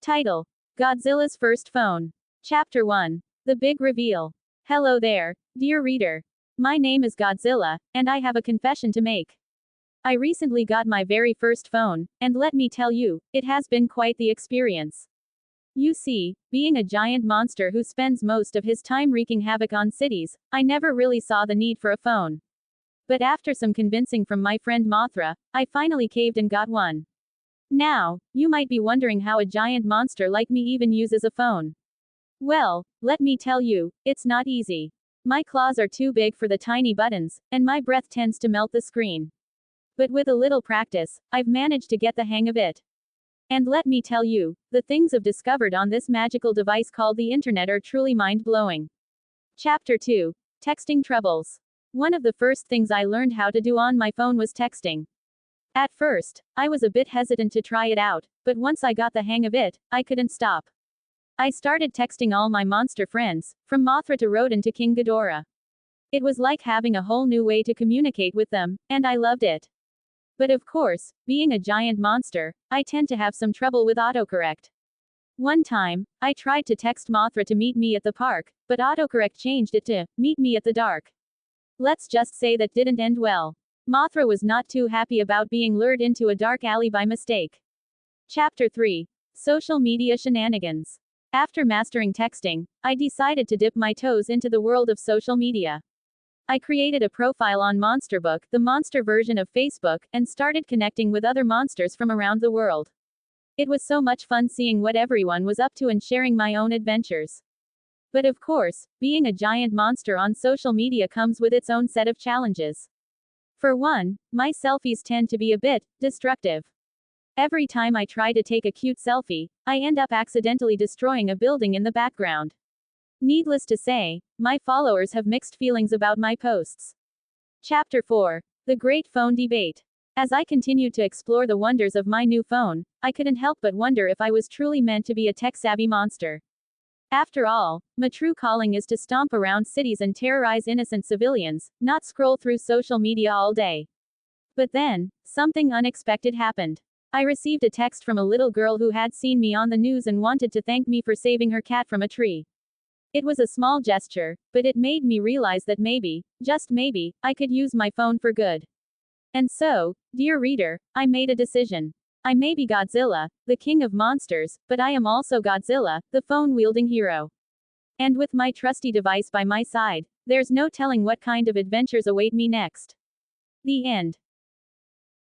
Title: Godzilla's First Phone. Chapter 1. The Big Reveal. Hello there, dear reader. My name is Godzilla, and I have a confession to make. I recently got my very first phone, and let me tell you, it has been quite the experience. You see, being a giant monster who spends most of his time wreaking havoc on cities, I never really saw the need for a phone. But after some convincing from my friend Mothra, I finally caved and got one. Now, you might be wondering how a giant monster like me even uses a phone. Well, let me tell you, it's not easy. My claws are too big for the tiny buttons, and my breath tends to melt the screen. But with a little practice, I've managed to get the hang of it. And let me tell you, the things I've discovered on this magical device called the internet are truly mind-blowing. Chapter 2. Texting Troubles. One of the first things I learned how to do on my phone was texting. At first, I was a bit hesitant to try it out, but once I got the hang of it, I couldn't stop. I started texting all my monster friends, from Mothra to Rodan to King Ghidorah. It was like having a whole new way to communicate with them, and I loved it. But of course, being a giant monster, I tend to have some trouble with autocorrect. One time, I tried to text Mothra to meet me at the park, but autocorrect changed it to, meet me at the dark. Let's just say that didn't end well. Mothra was not too happy about being lured into a dark alley by mistake. Chapter 3. Social Media Shenanigans. After mastering texting, I decided to dip my toes into the world of social media. I created a profile on Monsterbook, the monster version of Facebook, and started connecting with other monsters from around the world. It was so much fun seeing what everyone was up to and sharing my own adventures. But of course, being a giant monster on social media comes with its own set of challenges. For one, my selfies tend to be a bit destructive. Every time I try to take a cute selfie, I end up accidentally destroying a building in the background. Needless to say, my followers have mixed feelings about my posts. Chapter 4. The Great Phone Debate. As I continued to explore the wonders of my new phone, I couldn't help but wonder if I was truly meant to be a tech-savvy monster. After all, my true calling is to stomp around cities and terrorize innocent civilians, not scroll through social media all day. But then, something unexpected happened. I received a text from a little girl who had seen me on the news and wanted to thank me for saving her cat from a tree. It was a small gesture, but it made me realize that maybe, just maybe, I could use my phone for good. And so, dear reader, I made a decision. I may be Godzilla, the king of monsters, but I am also Godzilla, the phone-wielding hero. And with my trusty device by my side, there's no telling what kind of adventures await me next. The end.